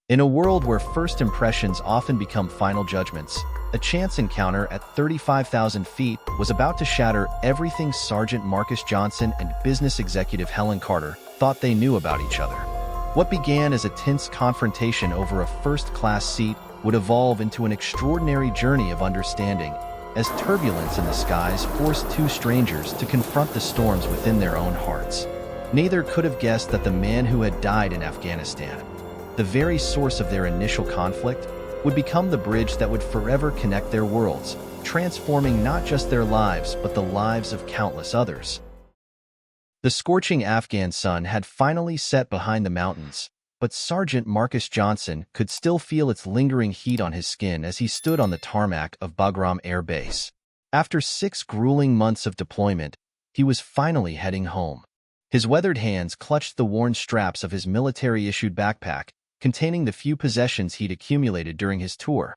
In a world where first impressions often become final judgments, a chance encounter at 35,000 feet was about to shatter everything Sergeant Marcus Johnson and business executive Helen Carter thought they knew about each other. What began as a tense confrontation over a first-class seat would evolve into an extraordinary journey of understanding, as turbulence in the skies forced two strangers to confront the storms within their own hearts. Neither could have guessed that the man who had died in Afghanistan, the very source of their initial conflict, would become the bridge that would forever connect their worlds, transforming not just their lives but the lives of countless others. The scorching Afghan sun had finally set behind the mountains, but Sergeant Marcus Johnson could still feel its lingering heat on his skin as he stood on the tarmac of Bagram Air Base. After 6 grueling months of deployment, he was finally heading home. His weathered hands clutched the worn straps of his military-issued backpack, containing the few possessions he'd accumulated during his tour.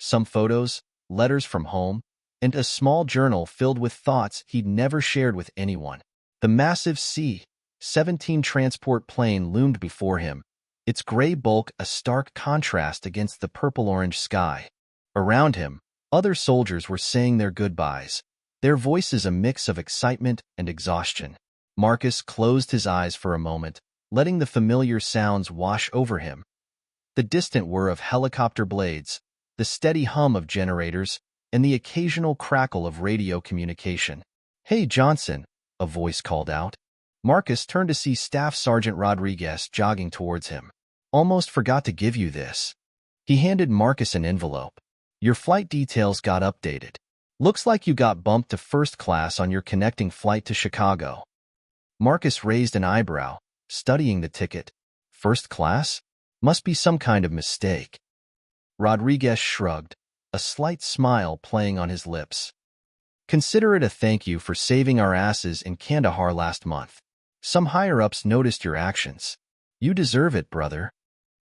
Some photos, letters from home, and a small journal filled with thoughts he'd never shared with anyone. The massive C-17 transport plane loomed before him, its gray bulk a stark contrast against the purple-orange sky. Around him, other soldiers were saying their goodbyes, their voices a mix of excitement and exhaustion. Marcus closed his eyes for a moment, letting the familiar sounds wash over him. The distant whir of helicopter blades, the steady hum of generators, and the occasional crackle of radio communication. "Hey, Johnson," a voice called out. Marcus turned to see Staff Sergeant Rodriguez jogging towards him. "Almost forgot to give you this." He handed Marcus an envelope. "Your flight details got updated. Looks like you got bumped to first class on your connecting flight to Chicago." Marcus raised an eyebrow, studying the ticket. "First class? Must be some kind of mistake." Rodriguez shrugged, a slight smile playing on his lips. "Consider it a thank you for saving our asses in Kandahar last month. Some higher-ups noticed your actions. You deserve it, brother."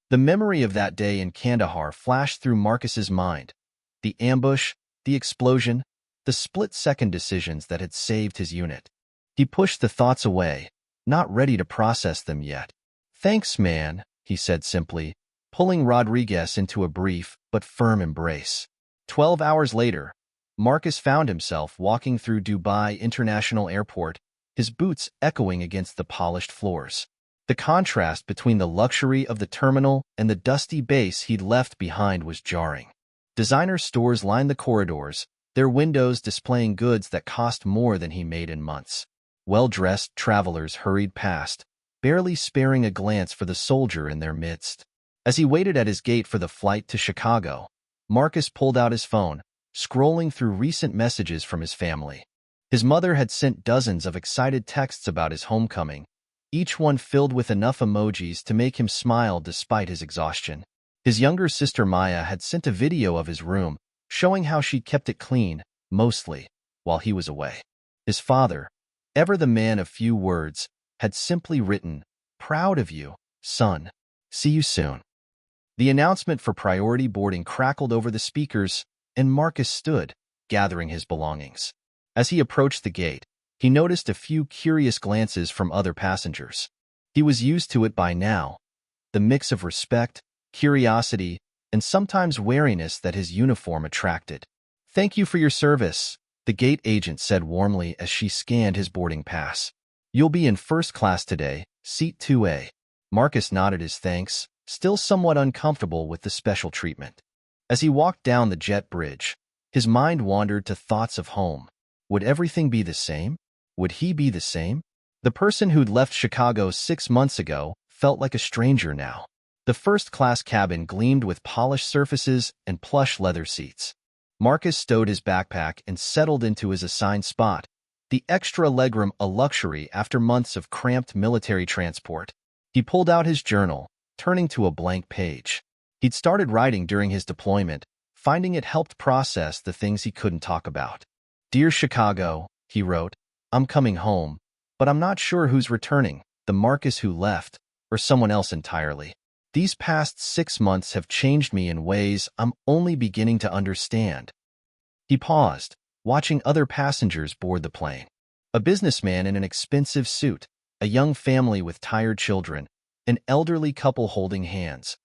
The memory of that day in Kandahar flashed through Marcus's mind. The ambush, the explosion, the split-second decisions that had saved his unit. He pushed the thoughts away, not ready to process them yet. "Thanks, man," he said simply, pulling Rodriguez into a brief but firm embrace. 12 hours later, Marcus found himself walking through Dubai International Airport, his boots echoing against the polished floors. The contrast between the luxury of the terminal and the dusty base he'd left behind was jarring. Designer stores lined the corridors, their windows displaying goods that cost more than he made in months. Well-dressed travelers hurried past, barely sparing a glance for the soldier in their midst. As he waited at his gate for the flight to Chicago, Marcus pulled out his phone, scrolling through recent messages from his family. His mother had sent dozens of excited texts about his homecoming, each one filled with enough emojis to make him smile despite his exhaustion. His younger sister Maya had sent a video of his room, showing how she'd kept it clean, mostly, while he was away. His father, ever the man of few words, had simply written, "Proud of you, son. See you soon." The announcement for priority boarding crackled over the speakers, and Marcus stood, gathering his belongings. As he approached the gate, he noticed a few curious glances from other passengers. He was used to it by now, the mix of respect, curiosity, and sometimes wariness that his uniform attracted. "Thank you for your service," the gate agent said warmly as she scanned his boarding pass. "You'll be in first class today, seat 2A. Marcus nodded his thanks, still somewhat uncomfortable with the special treatment. As he walked down the jet bridge, his mind wandered to thoughts of home. Would everything be the same? Would he be the same? The person who'd left Chicago 6 months ago felt like a stranger now. The first-class cabin gleamed with polished surfaces and plush leather seats. Marcus stowed his backpack and settled into his assigned spot, the extra legroom a luxury after months of cramped military transport. He pulled out his journal, turning to a blank page. He'd started writing during his deployment, finding it helped process the things he couldn't talk about. "Dear Chicago," he wrote, "I'm coming home, but I'm not sure who's returning, the Marcus who left, or someone else entirely. These past 6 months have changed me in ways I'm only beginning to understand." He paused, watching other passengers board the plane. A businessman in an expensive suit, a young family with tired children, an elderly couple holding hands.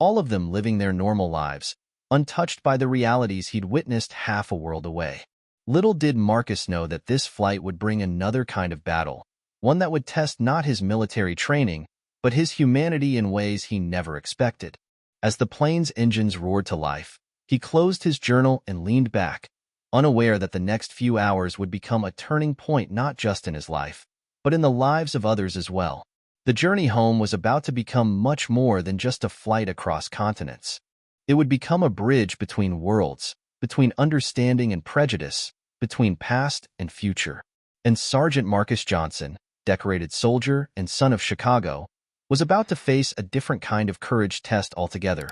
all of them living their normal lives, untouched by the realities he'd witnessed half a world away. Little did Marcus know that this flight would bring another kind of battle, one that would test not his military training, but his humanity in ways he never expected. As the plane's engines roared to life, he closed his journal and leaned back, unaware that the next few hours would become a turning point not just in his life, but in the lives of others as well. The journey home was about to become much more than just a flight across continents. It would become a bridge between worlds, between understanding and prejudice, between past and future. And Sergeant Marcus Johnson, decorated soldier and son of Chicago, was about to face a different kind of courage test altogether.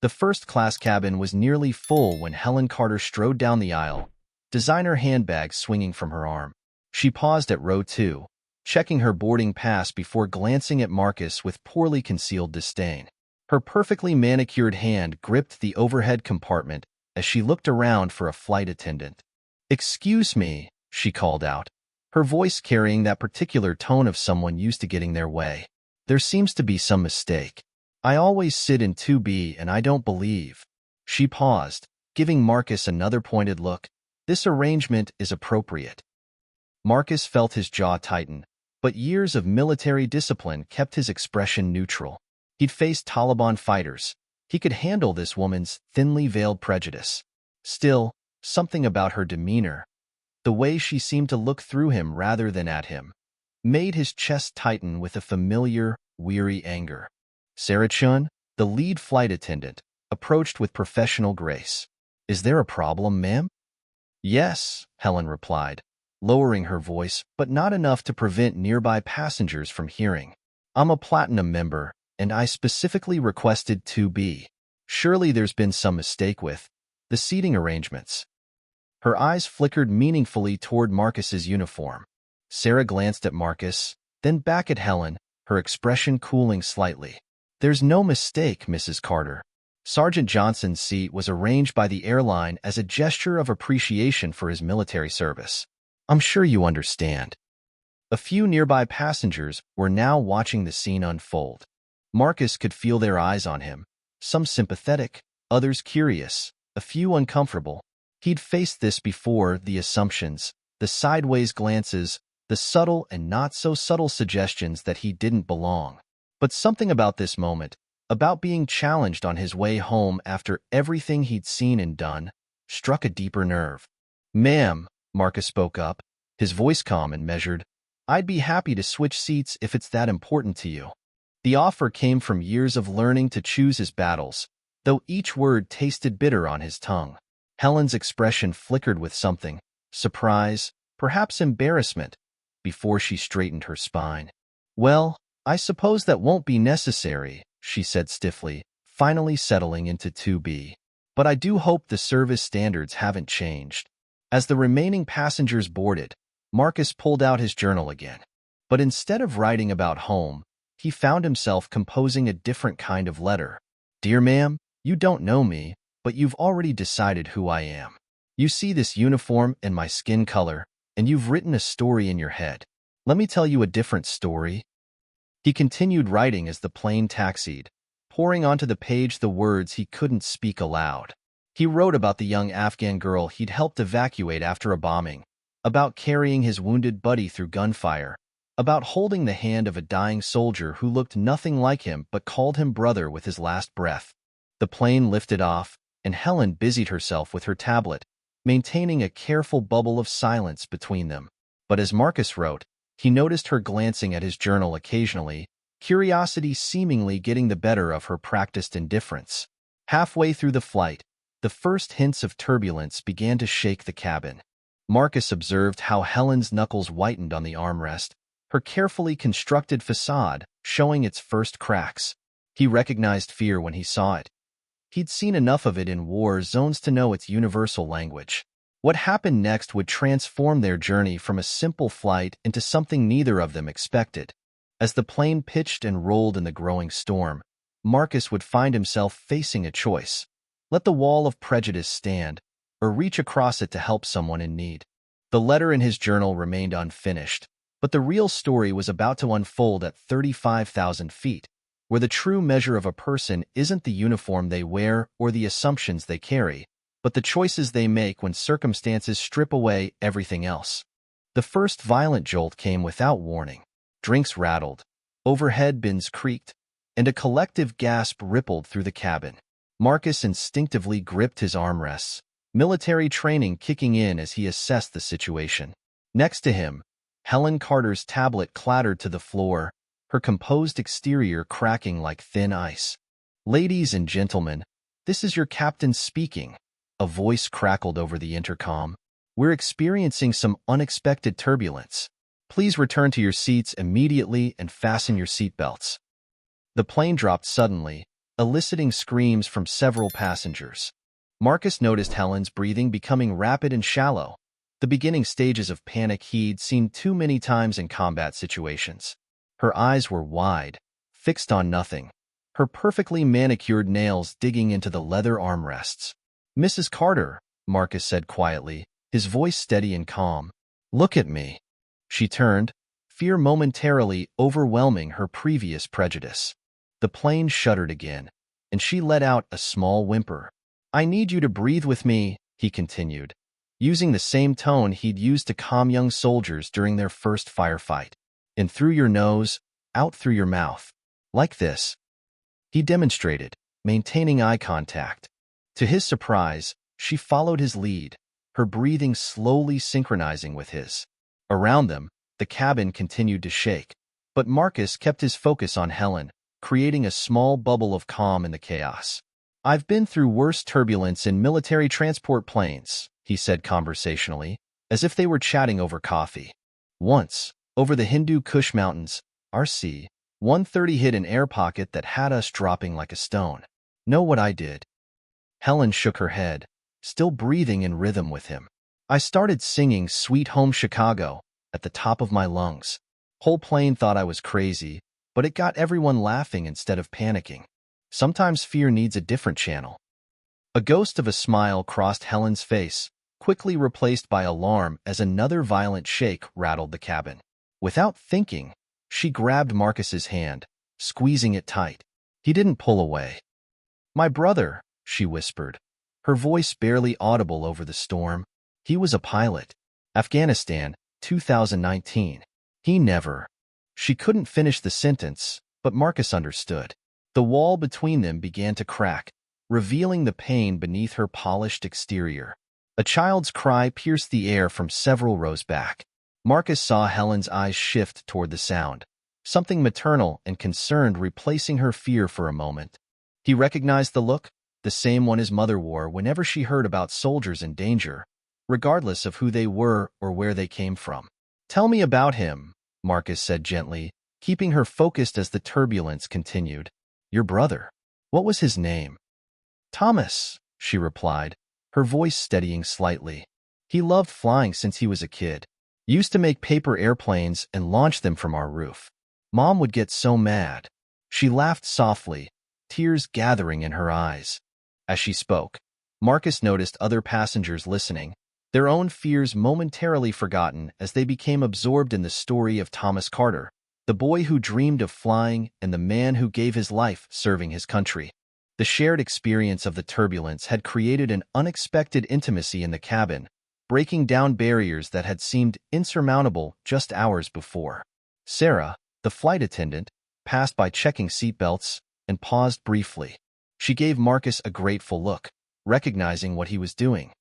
The first-class cabin was nearly full when Helen Carter strode down the aisle, designer handbag swinging from her arm. She paused at row 2, checking her boarding pass before glancing at Marcus with poorly concealed disdain. Her perfectly manicured hand gripped the overhead compartment as she looked around for a flight attendant. "Excuse me," she called out, her voice carrying that particular tone of someone used to getting their way. "There seems to be some mistake. I always sit in 2B and I don't believe." She paused, giving Marcus another pointed look. "This arrangement is appropriate." Marcus felt his jaw tighten, but years of military discipline kept his expression neutral. He'd faced Taliban fighters. He could handle this woman's thinly veiled prejudice. Still, something about her demeanor, the way she seemed to look through him rather than at him, made his chest tighten with a familiar, weary anger. Sarah Chun, the lead flight attendant, approached with professional grace. "Is there a problem, ma'am?" "Yes," Helen replied, lowering her voice, but not enough to prevent nearby passengers from hearing. "I'm a Platinum member, and I specifically requested 2B. Surely there's been some mistake with the seating arrangements." Her eyes flickered meaningfully toward Marcus's uniform. Sarah glanced at Marcus, then back at Helen, her expression cooling slightly. "There's no mistake, Mrs. Carter. Sergeant Johnson's seat was arranged by the airline as a gesture of appreciation for his military service. I'm sure you understand." A few nearby passengers were now watching the scene unfold. Marcus could feel their eyes on him, some sympathetic, others curious, a few uncomfortable. He'd faced this before: the assumptions, the sideways glances, the subtle and not-so-subtle suggestions that he didn't belong. But something about this moment, about being challenged on his way home after everything he'd seen and done, struck a deeper nerve. "Ma'am," Marcus spoke up, his voice calm and measured, "I'd be happy to switch seats if it's that important to you." The offer came from years of learning to choose his battles, though each word tasted bitter on his tongue. Helen's expression flickered with something, surprise, perhaps embarrassment, before she straightened her spine. "Well, I suppose that won't be necessary," she said stiffly, finally settling into 2B. "But I do hope the service standards haven't changed." As the remaining passengers boarded, Marcus pulled out his journal again. But instead of writing about home, he found himself composing a different kind of letter. "Dear ma'am, you don't know me, but you've already decided who I am. You see this uniform and my skin color, and you've written a story in your head. Let me tell you a different story." He continued writing as the plane taxied, pouring onto the page the words he couldn't speak aloud. He wrote about the young Afghan girl he'd helped evacuate after a bombing, about carrying his wounded buddy through gunfire, about holding the hand of a dying soldier who looked nothing like him but called him brother with his last breath. The plane lifted off, and Helen busied herself with her tablet, maintaining a careful bubble of silence between them. But as Marcus wrote, he noticed her glancing at his journal occasionally, curiosity seemingly getting the better of her practiced indifference. Halfway through the flight, the first hints of turbulence began to shake the cabin. Marcus observed how Helen's knuckles whitened on the armrest, her carefully constructed facade showing its first cracks. He recognized fear when he saw it. He'd seen enough of it in war zones to know its universal language. What happened next would transform their journey from a simple flight into something neither of them expected. As the plane pitched and rolled in the growing storm, Marcus would find himself facing a choice: let the wall of prejudice stand, or reach across it to help someone in need. The letter in his journal remained unfinished, but the real story was about to unfold at 35,000 feet, where the true measure of a person isn't the uniform they wear or the assumptions they carry, but the choices they make when circumstances strip away everything else. The first violent jolt came without warning. Drinks rattled, overhead bins creaked, and a collective gasp rippled through the cabin. Marcus instinctively gripped his armrests, military training kicking in as he assessed the situation. Next to him, Helen Carter's tablet clattered to the floor, her composed exterior cracking like thin ice. "Ladies and gentlemen, this is your captain speaking," a voice crackled over the intercom. "We're experiencing some unexpected turbulence. Please return to your seats immediately and fasten your seatbelts." The plane dropped suddenly, eliciting screams from several passengers. Marcus noticed Helen's breathing becoming rapid and shallow, the beginning stages of panic he'd seen too many times in combat situations. Her eyes were wide, fixed on nothing, her perfectly manicured nails digging into the leather armrests. "Mrs. Carter," Marcus said quietly, his voice steady and calm. "Look at me." She turned, fear momentarily overwhelming her previous prejudice. The plane shuddered again, and she let out a small whimper. "I need you to breathe with me," he continued, using the same tone he'd used to calm young soldiers during their first firefight. "In through your nose, out through your mouth. Like this." He demonstrated, maintaining eye contact. To his surprise, she followed his lead, her breathing slowly synchronizing with his. Around them, the cabin continued to shake, but Marcus kept his focus on Helen, creating a small bubble of calm in the chaos. "I've been through worse turbulence in military transport planes," he said conversationally, as if they were chatting over coffee. "Once, over the Hindu Kush Mountains, our C-130 hit an air pocket that had us dropping like a stone. Know what I did?" Helen shook her head, still breathing in rhythm with him. "I started singing Sweet Home Chicago at the top of my lungs. Whole plane thought I was crazy, but it got everyone laughing instead of panicking. Sometimes fear needs a different channel." A ghost of a smile crossed Helen's face, quickly replaced by alarm as another violent shake rattled the cabin. Without thinking, she grabbed Marcus's hand, squeezing it tight. He didn't pull away. "My brother," she whispered, her voice barely audible over the storm. "He was a pilot. Afghanistan, 2019. He never." She couldn't finish the sentence, but Marcus understood. The wall between them began to crack, revealing the pain beneath her polished exterior. A child's cry pierced the air from several rows back. Marcus saw Helen's eyes shift toward the sound, something maternal and concerned replacing her fear for a moment. He recognized the look, the same one his mother wore whenever she heard about soldiers in danger, regardless of who they were or where they came from. "Tell me about him," Marcus said gently, keeping her focused as the turbulence continued. "Your brother. What was his name?" "Thomas," she replied, her voice steadying slightly. "He loved flying since he was a kid. Used to make paper airplanes and launch them from our roof. Mom would get so mad." She laughed softly, tears gathering in her eyes. As she spoke, Marcus noticed other passengers listening, their own fears momentarily forgotten as they became absorbed in the story of Thomas Carter, the boy who dreamed of flying and the man who gave his life serving his country. The shared experience of the turbulence had created an unexpected intimacy in the cabin, breaking down barriers that had seemed insurmountable just hours before. Sarah, the flight attendant, passed by checking seatbelts and paused briefly. She gave Marcus a grateful look, recognizing what he was doing.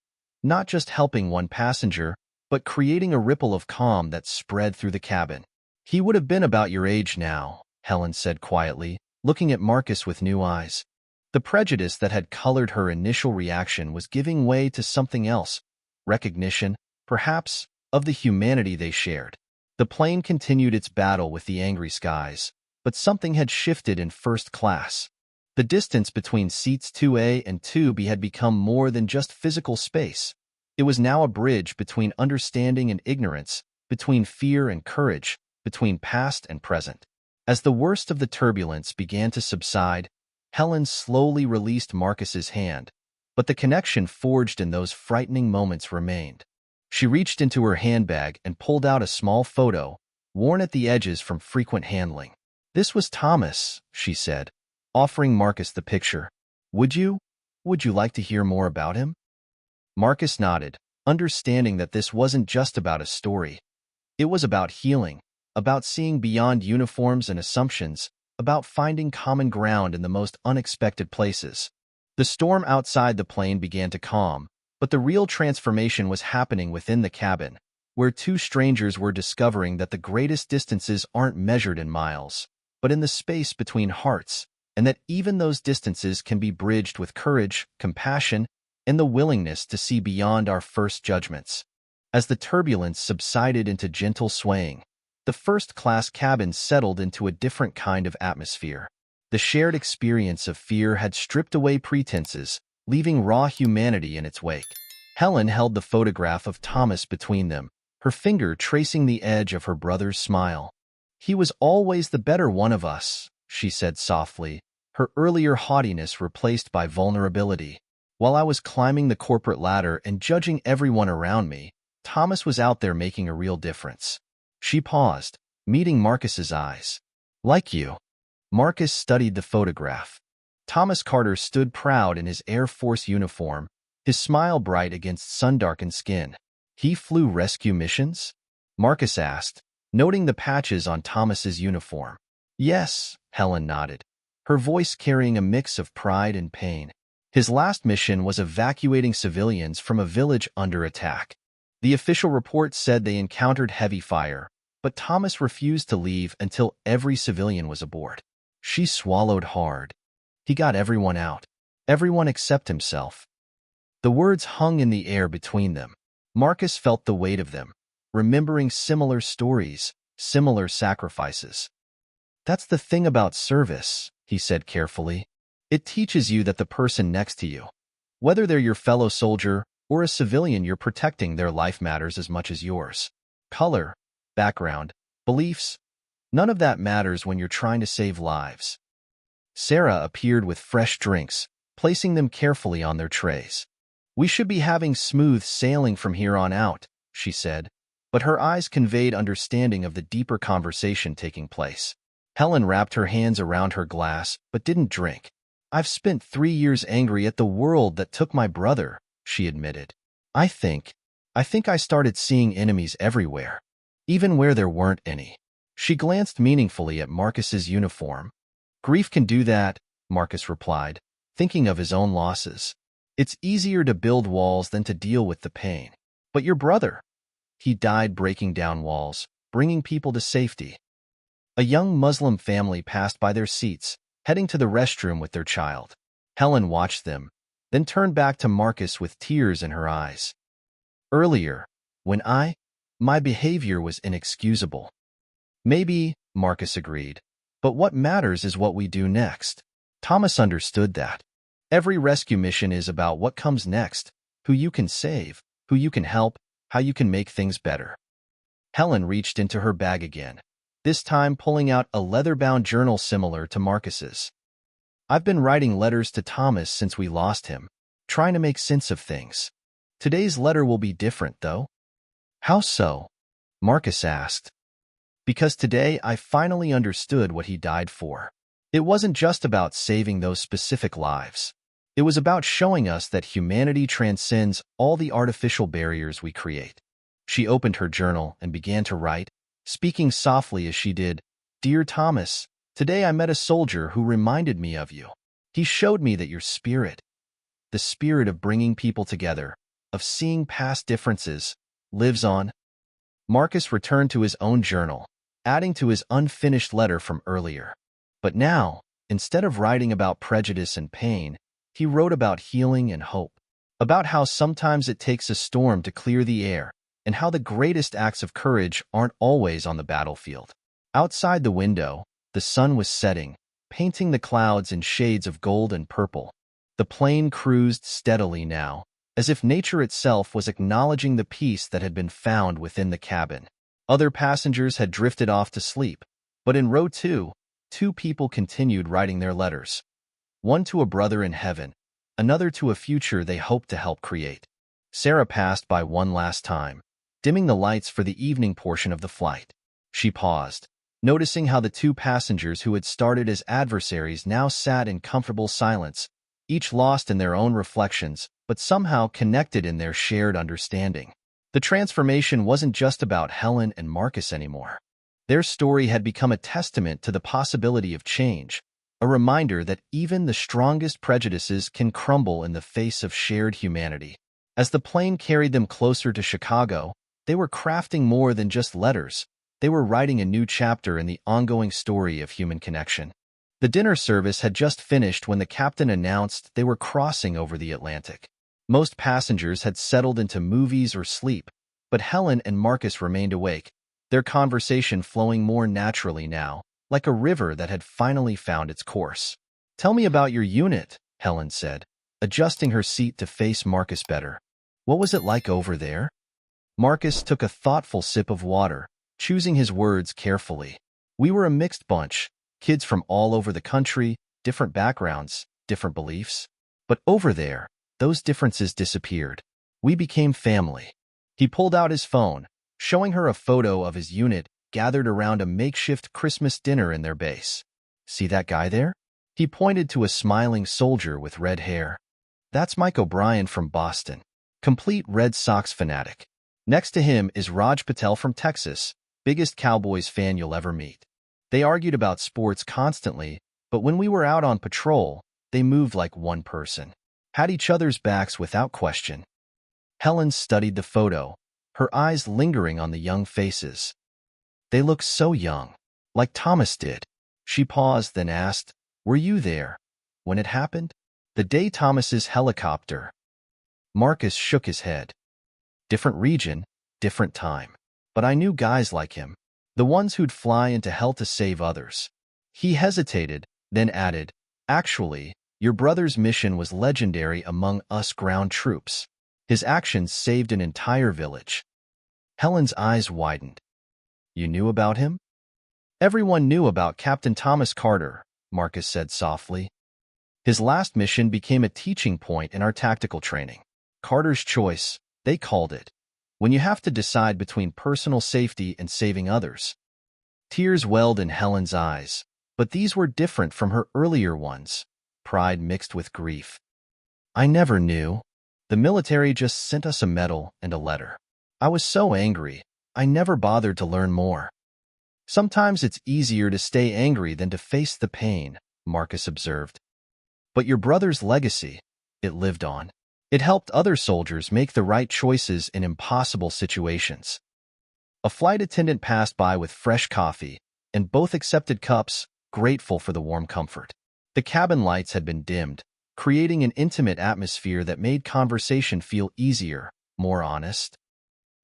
Not just helping one passenger, but creating a ripple of calm that spread through the cabin. "He would have been about your age now," Helen said quietly, looking at Marcus with new eyes. The prejudice that had colored her initial reaction was giving way to something else, recognition, perhaps, of the humanity they shared. The plane continued its battle with the angry skies, but something had shifted in first class. The distance between seats 2A and 2B had become more than just physical space. It was now a bridge between understanding and ignorance, between fear and courage, between past and present. As the worst of the turbulence began to subside, Helen slowly released Marcus's hand, but the connection forged in those frightening moments remained. She reached into her handbag and pulled out a small photo, worn at the edges from frequent handling. This was Thomas, she said, offering Marcus the picture. Would you? Would you like to hear more about him? Marcus nodded, understanding that this wasn't just about a story. It was about healing, about seeing beyond uniforms and assumptions, about finding common ground in the most unexpected places. The storm outside the plane began to calm, but the real transformation was happening within the cabin, where two strangers were discovering that the greatest distances aren't measured in miles, but in the space between hearts, and that even those distances can be bridged with courage, compassion, and the willingness to see beyond our first judgments. As the turbulence subsided into gentle swaying, the first-class cabin settled into a different kind of atmosphere. The shared experience of fear had stripped away pretenses, leaving raw humanity in its wake. Helen held the photograph of Thomas between them, her finger tracing the edge of her brother's smile. "He was always the better one of us," she said softly, her earlier haughtiness replaced by vulnerability. "While I was climbing the corporate ladder and judging everyone around me, Thomas was out there making a real difference." She paused, meeting Marcus's eyes. "Like you." Marcus studied the photograph. Thomas Carter stood proud in his Air Force uniform, his smile bright against sun-darkened skin. "He flew rescue missions?" Marcus asked, noting the patches on Thomas's uniform. "Yes," Helen nodded, her voice carrying a mix of pride and pain. "His last mission was evacuating civilians from a village under attack. The official report said they encountered heavy fire, but Thomas refused to leave until every civilian was aboard." She swallowed hard. "He got everyone out. Everyone except himself." The words hung in the air between them. Marcus felt the weight of them, remembering similar stories, similar sacrifices. "That's the thing about service," he said carefully. "It teaches you that the person next to you, whether they're your fellow soldier or a civilian you're protecting, their life matters as much as yours. Color, background, beliefs, none of that matters when you're trying to save lives." Sarah appeared with fresh drinks, placing them carefully on their trays. "We should be having smooth sailing from here on out," she said, but her eyes conveyed understanding of the deeper conversation taking place. Helen wrapped her hands around her glass, but didn't drink. "I've spent 3 years angry at the world that took my brother," she admitted. I think I started seeing enemies everywhere, even where there weren't any." She glanced meaningfully at Marcus's uniform. "Grief can do that," Marcus replied, thinking of his own losses. "It's easier to build walls than to deal with the pain. But your brother, he died breaking down walls, bringing people to safety." A young Muslim family passed by their seats, heading to the restroom with their child. Helen watched them, then turned back to Marcus with tears in her eyes. "Earlier, when my behavior was inexcusable." "Maybe," Marcus agreed, "but what matters is what we do next." Thomas understood that. Every rescue mission is about what comes next, who you can save, who you can help, how you can make things better. Helen reached into her bag again, this time pulling out a leather-bound journal similar to Marcus's. "I've been writing letters to Thomas since we lost him, trying to make sense of things. Today's letter will be different, though." "How so?" Marcus asked. "Because today I finally understood what he died for. It wasn't just about saving those specific lives. It was about showing us that humanity transcends all the artificial barriers we create." She opened her journal and began to write, speaking softly as she did. "Dear Thomas, today I met a soldier who reminded me of you. He showed me that your spirit, the spirit of bringing people together, of seeing past differences, lives on." Marcus returned to his own journal, adding to his unfinished letter from earlier. But now, instead of writing about prejudice and pain, he wrote about healing and hope, about how sometimes it takes a storm to clear the air, and how the greatest acts of courage aren't always on the battlefield. Outside the window, the sun was setting, painting the clouds in shades of gold and purple. The plane cruised steadily now, as if nature itself was acknowledging the peace that had been found within the cabin. Other passengers had drifted off to sleep, but in row 2, 2 people continued writing their letters. One to a brother in heaven, another to a future they hoped to help create. Sarah passed by one last time, dimming the lights for the evening portion of the flight. She paused, Noticing how the two passengers who had started as adversaries now sat in comfortable silence, each lost in their own reflections, but somehow connected in their shared understanding. The transformation wasn't just about Helen and Marcus anymore. Their story had become a testament to the possibility of change, a reminder that even the strongest prejudices can crumble in the face of shared humanity. As the plane carried them closer to Chicago, they were crafting more than just letters. They were writing a new chapter in the ongoing story of human connection. The dinner service had just finished when the captain announced they were crossing over the Atlantic. Most passengers had settled into movies or sleep, but Helen and Marcus remained awake, their conversation flowing more naturally now, like a river that had finally found its course. "Tell me about your unit," Helen said, adjusting her seat to face Marcus better. "What was it like over there?" Marcus took a thoughtful sip of water, choosing his words carefully. "We were a mixed bunch, kids from all over the country, different backgrounds, different beliefs. But over there, those differences disappeared. We became family." He pulled out his phone, showing her a photo of his unit gathered around a makeshift Christmas dinner in their base. "See that guy there?" He pointed to a smiling soldier with red hair. "That's Mike O'Brien from Boston, complete Red Sox fanatic. Next to him is Raj Patel from Texas, biggest Cowboys fan you'll ever meet. They argued about sports constantly, but when we were out on patrol, they moved like one person. Had each other's backs without question." Helen studied the photo, her eyes lingering on the young faces. "They look so young, like Thomas did." She paused, then asked, "Were you there when it happened?" "The day Thomas's helicopter." Marcus shook his head. "Different region, different time. But I knew guys like him, the ones who'd fly into hell to save others." He hesitated, then added, "Actually, your brother's mission was legendary among us ground troops. His actions saved an entire village." Helen's eyes widened. "You knew about him?" "Everyone knew about Captain Thomas Carter," Marcus said softly. "His last mission became a teaching point in our tactical training. Carter's choice, they called it. When you have to decide between personal safety and saving others." Tears welled in Helen's eyes, but these were different from her earlier ones, pride mixed with grief. "I never knew. The military just sent us a medal and a letter. I was so angry, I never bothered to learn more." "Sometimes it's easier to stay angry than to face the pain," Marcus observed. "But your brother's legacy, it lived on. It helped other soldiers make the right choices in impossible situations." A flight attendant passed by with fresh coffee, and both accepted cups, grateful for the warm comfort. The cabin lights had been dimmed, creating an intimate atmosphere that made conversation feel easier, more honest.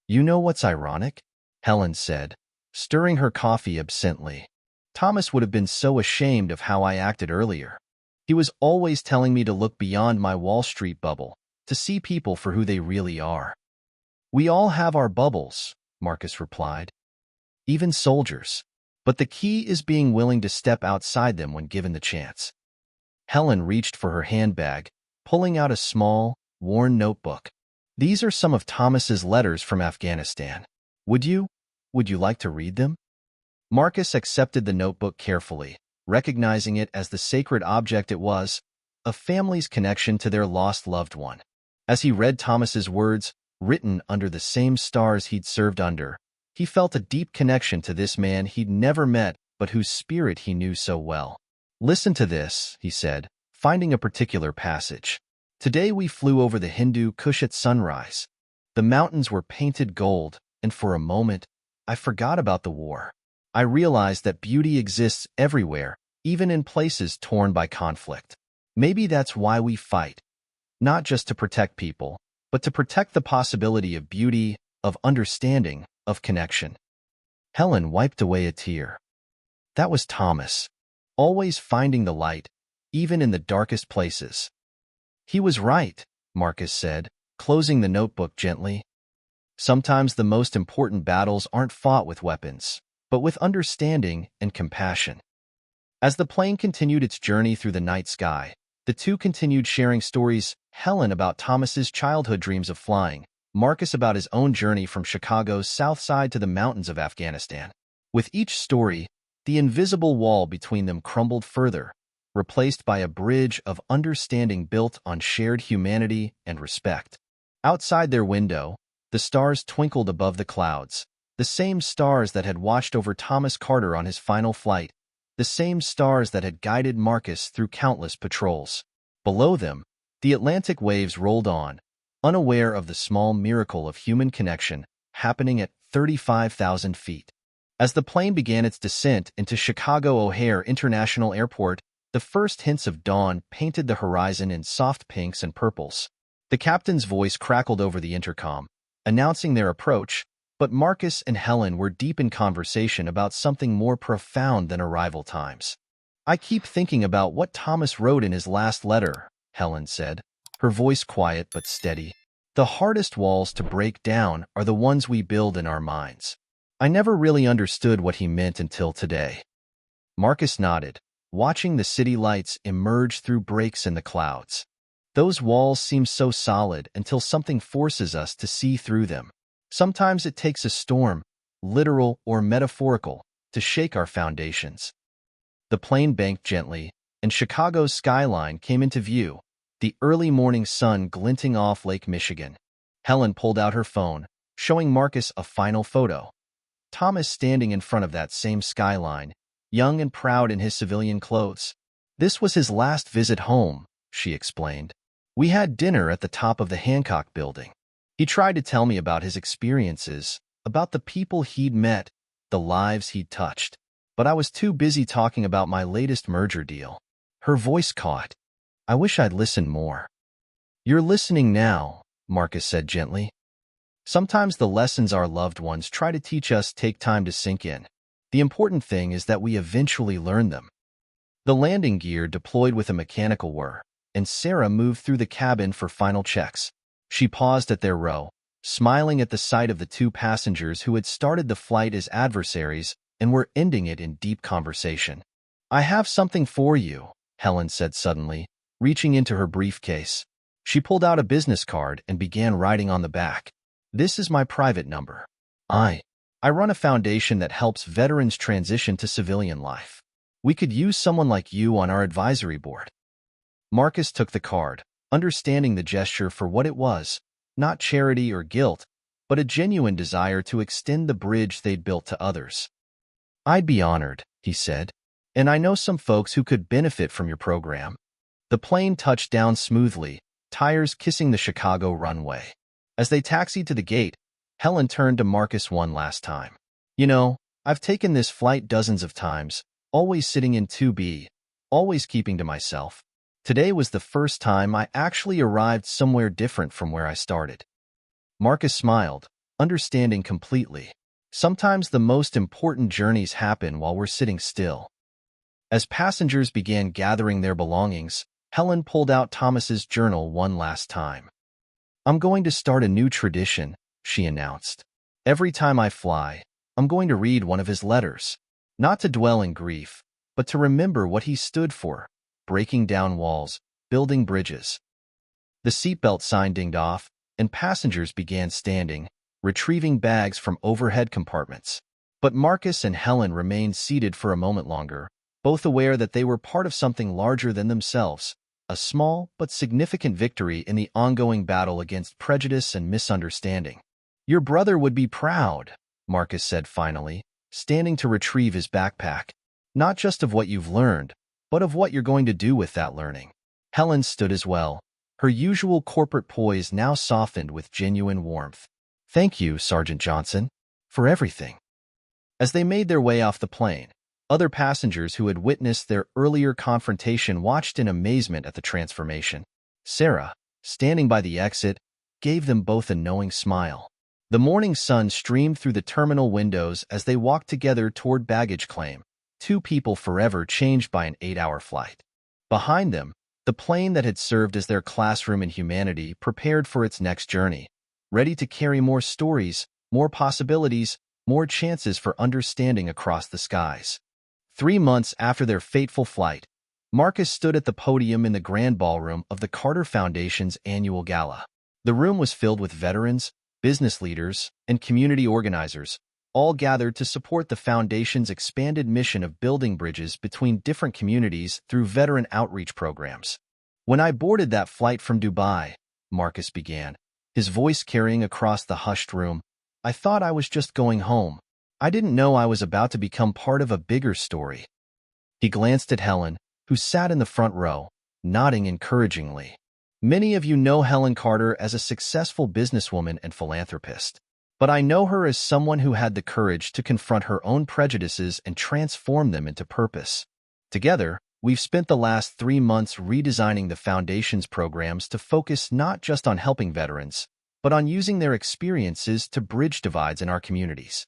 "You know what's ironic?" Helen said, stirring her coffee absently. "Thomas would have been so ashamed of how I acted earlier. He was always telling me to look beyond my Wall Street bubble, to see people for who they really are." "We all have our bubbles," Marcus replied. "Even soldiers. But the key is being willing to step outside them when given the chance." Helen reached for her handbag, pulling out a small, worn notebook. "These are some of Thomas's letters from Afghanistan. Would you like to read them?" Marcus accepted the notebook carefully, recognizing it as the sacred object it was, a family's connection to their lost loved one. As he read Thomas's words, written under the same stars he'd served under, he felt a deep connection to this man he'd never met but whose spirit he knew so well. "Listen to this," he said, finding a particular passage. "Today we flew over the Hindu Kush at sunrise. The mountains were painted gold, and for a moment, I forgot about the war. I realized that beauty exists everywhere, even in places torn by conflict. Maybe that's why we fight. Not just to protect people, but to protect the possibility of beauty, of understanding, of connection." Helen wiped away a tear. That was Thomas, always finding the light, even in the darkest places. "He was right," Marcus said, closing the notebook gently. "Sometimes the most important battles aren't fought with weapons, but with understanding and compassion." As the plane continued its journey through the night sky, the two continued sharing stories, Helen about Thomas's childhood dreams of flying, Marcus about his own journey from Chicago's south side to the mountains of Afghanistan. With each story, The invisible wall between them crumbled further, replaced by a bridge of understanding built on shared humanity and respect. Outside their window, the stars twinkled above the clouds, the same stars that had watched over Thomas Carter on his final flight, the same stars that had guided Marcus through countless patrols. Below them, the Atlantic waves rolled on, unaware of the small miracle of human connection happening at 35,000 feet. As the plane began its descent into Chicago O'Hare International Airport, the first hints of dawn painted the horizon in soft pinks and purples. The captain's voice crackled over the intercom, announcing their approach, but Marcus and Helen were deep in conversation about something more profound than arrival times. "I keep thinking about what Thomas wrote in his last letter," Helen said, her voice quiet but steady. "The hardest walls to break down are the ones we build in our minds." I never really understood what he meant until today. Marcus nodded, watching the city lights emerge through breaks in the clouds. Those walls seem so solid until something forces us to see through them. Sometimes it takes a storm, literal or metaphorical, to shake our foundations. The plane banked gently, and Chicago's skyline came into view, the early morning sun glinting off Lake Michigan. Helen pulled out her phone, showing Marcus a final photo. Thomas standing in front of that same skyline, young and proud in his civilian clothes. "This was his last visit home," she explained. "We had dinner at the top of the Hancock building. He tried to tell me about his experiences, about the people he'd met, the lives he'd touched. But I was too busy talking about my latest merger deal." Her voice caught. "I wish I'd listened more." "You're listening now," Marcus said gently. "Sometimes the lessons our loved ones try to teach us take time to sink in. The important thing is that we eventually learn them." The landing gear deployed with a mechanical whir, and Sarah moved through the cabin for final checks. She paused at their row, smiling at the sight of the two passengers who had started the flight as adversaries and were ending it in deep conversation. "I have something for you," Helen said suddenly, reaching into her briefcase. She pulled out a business card and began writing on the back. "This is my private number. I run a foundation that helps veterans transition to civilian life. We could use someone like you on our advisory board." Marcus took the card, understanding the gesture for what it was, not charity or guilt, but a genuine desire to extend the bridge they'd built to others. "I'd be honored," he said, "and I know some folks who could benefit from your program." The plane touched down smoothly, tires kissing the Chicago runway. As they taxied to the gate, Helen turned to Marcus one last time. "You know, I've taken this flight dozens of times, always sitting in 2B, always keeping to myself. Today was the first time I actually arrived somewhere different from where I started." Marcus smiled, understanding completely. Sometimes the most important journeys happen while we're sitting still. As passengers began gathering their belongings, Helen pulled out Thomas's journal one last time. "I'm going to start a new tradition," she announced. "Every time I fly, I'm going to read one of his letters. Not to dwell in grief, but to remember what he stood for. Breaking down walls, building bridges." The seatbelt sign dinged off, and passengers began standing, retrieving bags from overhead compartments. But Marcus and Helen remained seated for a moment longer, both aware that they were part of something larger than themselves, a small but significant victory in the ongoing battle against prejudice and misunderstanding. "Your brother would be proud," Marcus said finally, standing to retrieve his backpack. "Not just of what you've learned, but of what you're going to do with that learning." Helen stood as well, her usual corporate poise now softened with genuine warmth. "Thank you, Sergeant Johnson, for everything." As they made their way off the plane, other passengers who had witnessed their earlier confrontation watched in amazement at the transformation. Sarah, standing by the exit, gave them both a knowing smile. The morning sun streamed through the terminal windows as they walked together toward baggage claim, two people forever changed by an 8-hour flight. Behind them, the plane that had served as their classroom in humanity prepared for its next journey, ready to carry more stories, more possibilities, more chances for understanding across the skies. 3 months after their fateful flight, Marcus stood at the podium in the grand ballroom of the Carter Foundation's annual gala. The room was filled with veterans, business leaders, and community organizers, all gathered to support the Foundation's expanded mission of building bridges between different communities through veteran outreach programs. When I boarded that flight from Dubai, Marcus began, his voice carrying across the hushed room, I thought I was just going home. I didn't know I was about to become part of a bigger story. He glanced at Helen, who sat in the front row, nodding encouragingly. Many of you know Helen Carter as a successful businesswoman and philanthropist. But I know her as someone who had the courage to confront her own prejudices and transform them into purpose. Together, we've spent the last 3 months redesigning the Foundation's programs to focus not just on helping veterans, but on using their experiences to bridge divides in our communities.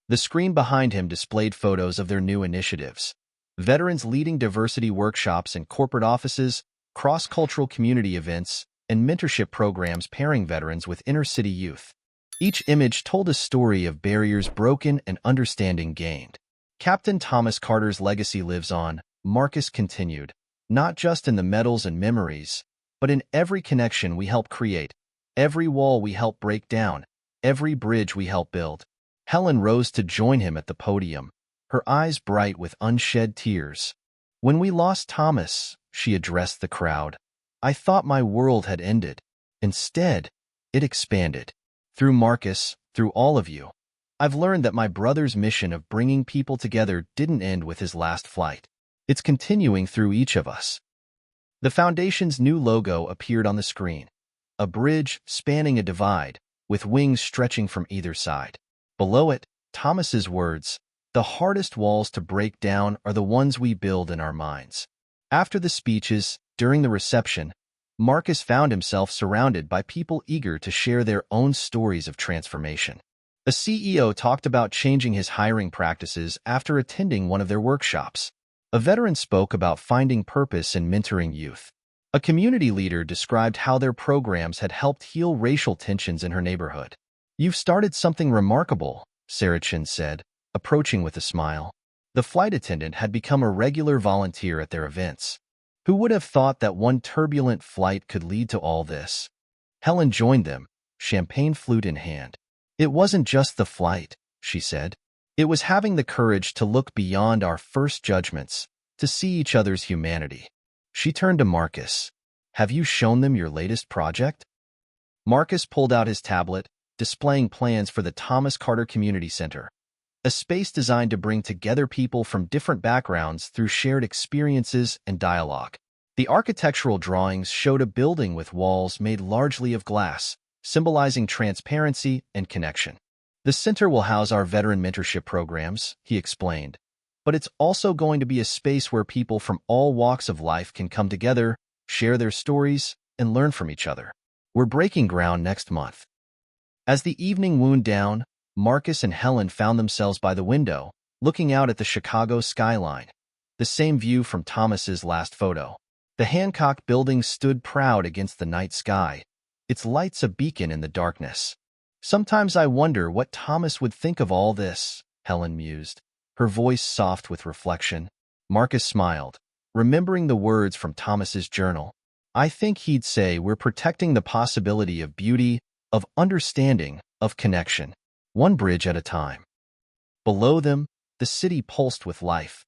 The screen behind him displayed photos of their new initiatives. Veterans leading diversity workshops in corporate offices, cross-cultural community events, and mentorship programs pairing veterans with inner-city youth. Each image told a story of barriers broken and understanding gained. Captain Thomas Carter's legacy lives on, Marcus continued, not just in the medals and memories, but in every connection we help create, every wall we help break down, every bridge we help build. Helen rose to join him at the podium, her eyes bright with unshed tears. When we lost Thomas, she addressed the crowd, I thought my world had ended. Instead, it expanded. Through Marcus, through all of you, I've learned that my brother's mission of bringing people together didn't end with his last flight. It's continuing through each of us. The Foundation's new logo appeared on the screen, a bridge spanning a divide, with wings stretching from either side. Below it, Thomas's words, the hardest walls to break down are the ones we build in our minds. After the speeches, during the reception, Marcus found himself surrounded by people eager to share their own stories of transformation. A CEO talked about changing his hiring practices after attending one of their workshops. A veteran spoke about finding purpose in mentoring youth. A community leader described how their programs had helped heal racial tensions in her neighborhood. You've started something remarkable, Sarachin said, approaching with a smile. The flight attendant had become a regular volunteer at their events. Who would have thought that one turbulent flight could lead to all this? Helen joined them, champagne flute in hand. It wasn't just the flight, she said. It was having the courage to look beyond our first judgments, to see each other's humanity. She turned to Marcus. Have you shown them your latest project? Marcus pulled out his tablet, displaying plans for the Thomas Carter Community Center, a space designed to bring together people from different backgrounds through shared experiences and dialogue. The architectural drawings showed a building with walls made largely of glass, symbolizing transparency and connection. The center will house our veteran mentorship programs, he explained, but it's also going to be a space where people from all walks of life can come together, share their stories, and learn from each other. We're breaking ground next month. As the evening wound down, Marcus and Helen found themselves by the window, looking out at the Chicago skyline, the same view from Thomas's last photo. The Hancock building stood proud against the night sky, its lights a beacon in the darkness. Sometimes I wonder what Thomas would think of all this, Helen mused, her voice soft with reflection. Marcus smiled, remembering the words from Thomas's journal. I think he'd say we're protecting the possibility of beauty, of understanding, of connection, one bridge at a time. Below them, the city pulsed with life.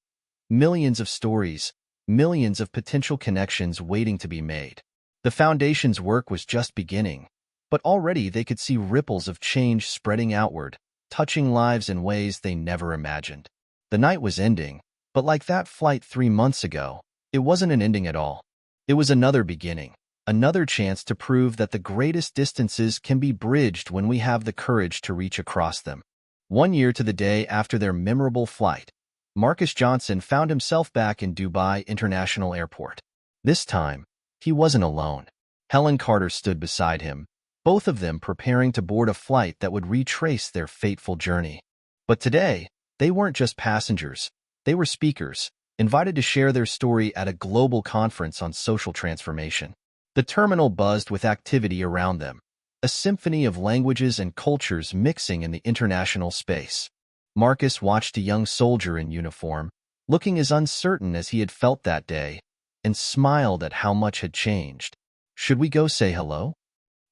Millions of stories, millions of potential connections waiting to be made. The Foundation's work was just beginning, but already they could see ripples of change spreading outward, touching lives in ways they never imagined. The night was ending, but like that flight 3 months ago, it wasn't an ending at all. It was another beginning, another chance to prove that the greatest distances can be bridged when we have the courage to reach across them. 1 year to the day after their memorable flight, Marcus Johnson found himself back in Dubai International Airport. This time, he wasn't alone. Helen Carter stood beside him, both of them preparing to board a flight that would retrace their fateful journey. But today, they weren't just passengers. They were speakers, invited to share their story at a global conference on social transformation. The terminal buzzed with activity around them, a symphony of languages and cultures mixing in the international space. Marcus watched a young soldier in uniform, looking as uncertain as he had felt that day, and smiled at how much had changed. Should we go say hello?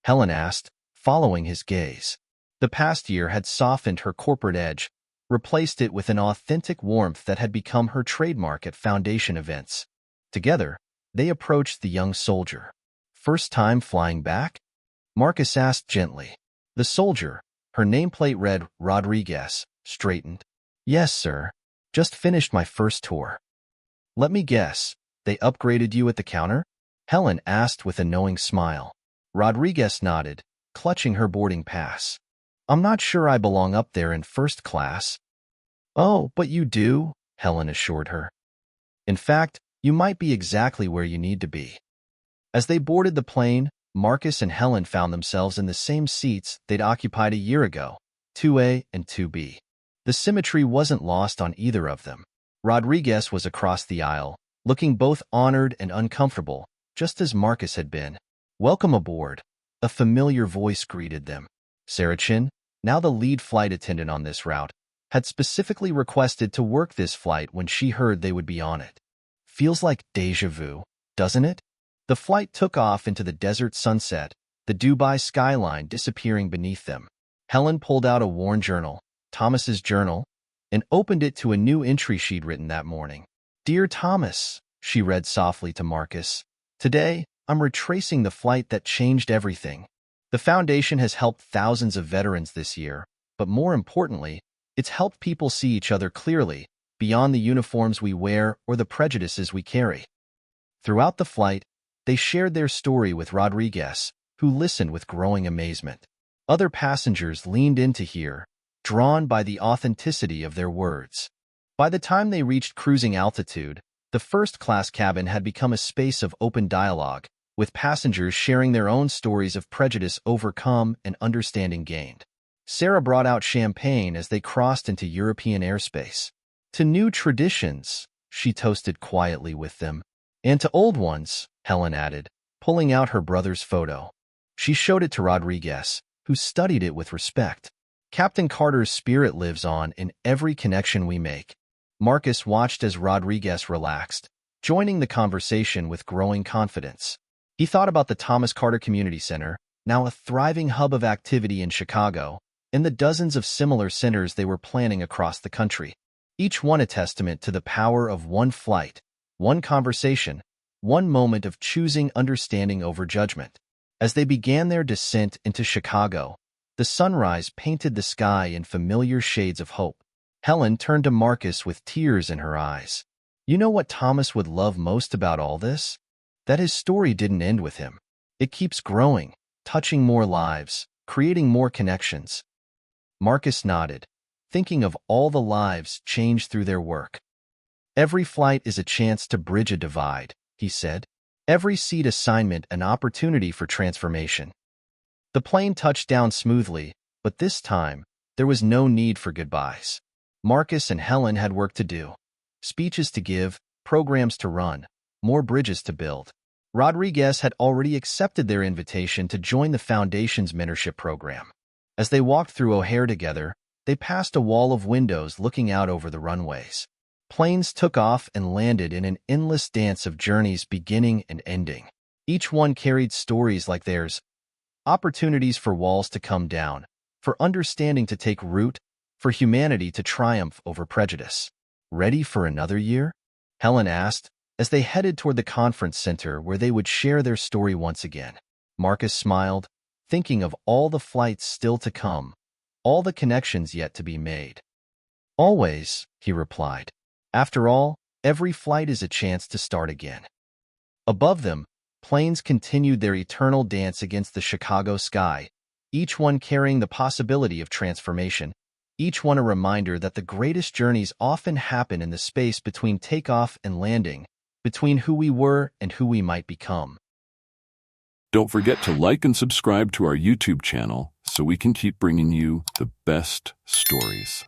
Helen asked, following his gaze. The past year had softened her corporate edge, replaced it with an authentic warmth that had become her trademark at Foundation events. Together, they approached the young soldier. "First time flying back?" Marcus asked gently. The soldier, her nameplate read Rodriguez, straightened. "Yes, sir. Just finished my first tour." "Let me guess, they upgraded you at the counter?" Helen asked with a knowing smile. Rodriguez nodded, clutching her boarding pass. "I'm not sure I belong up there in first class." "Oh, but you do," Helen assured her. "In fact, you might be exactly where you need to be." As they boarded the plane, Marcus and Helen found themselves in the same seats they'd occupied a year ago, 2A and 2B. The symmetry wasn't lost on either of them. Rodriguez was across the aisle, looking both honored and uncomfortable, just as Marcus had been. "Welcome aboard," a familiar voice greeted them. Sarachin, now the lead flight attendant on this route, had specifically requested to work this flight when she heard they would be on it. "Feels like déjà vu, doesn't it?" The flight took off into the desert sunset, the Dubai skyline disappearing beneath them. Helen pulled out a worn journal, Thomas's journal, and opened it to a new entry she'd written that morning. "Dear Thomas," she read softly to Marcus, "today, I'm retracing the flight that changed everything. The Foundation has helped thousands of veterans this year, but more importantly, it's helped people see each other clearly, beyond the uniforms we wear or the prejudices we carry." Throughout the flight, they shared their story with Rodriguez, who listened with growing amazement. Other passengers leaned in to hear, drawn by the authenticity of their words. By the time they reached cruising altitude, the first-class cabin had become a space of open dialogue, with passengers sharing their own stories of prejudice overcome and understanding gained. Sarah brought out champagne as they crossed into European airspace. "To new traditions," she toasted quietly with them. "And to old ones," Helen added, pulling out her brother's photo. She showed it to Rodriguez, who studied it with respect. "Captain Carter's spirit lives on in every connection we make." Marcus watched as Rodriguez relaxed, joining the conversation with growing confidence. He thought about the Thomas Carter Community Center, now a thriving hub of activity in Chicago, and the dozens of similar centers they were planning across the country. Each one a testament to the power of one flight, one conversation, one moment of choosing understanding over judgment. As they began their descent into Chicago, the sunrise painted the sky in familiar shades of hope. Helen turned to Marcus with tears in her eyes. "You know what Thomas would love most about all this? That his story didn't end with him. It keeps growing, touching more lives, creating more connections." Marcus nodded, thinking of all the lives changed through their work. "Every flight is a chance to bridge a divide," he said. "Every seat assignment an opportunity for transformation." The plane touched down smoothly, but this time, there was no need for goodbyes. Marcus and Helen had work to do. Speeches to give, programs to run, more bridges to build. Rodriguez had already accepted their invitation to join the Foundation's mentorship program. As they walked through O'Hare together, they passed a wall of windows looking out over the runways. Planes took off and landed in an endless dance of journeys beginning and ending. Each one carried stories like theirs, opportunities for walls to come down, for understanding to take root, for humanity to triumph over prejudice. "Ready for another year?" Helen asked, as they headed toward the conference center where they would share their story once again. Marcus smiled, thinking of all the flights still to come, all the connections yet to be made. "Always," he replied. "After all, every flight is a chance to start again." Above them, planes continued their eternal dance against the Chicago sky, each one carrying the possibility of transformation, each one a reminder that the greatest journeys often happen in the space between takeoff and landing, between who we were and who we might become. Don't forget to like and subscribe to our YouTube channel so we can keep bringing you the best stories.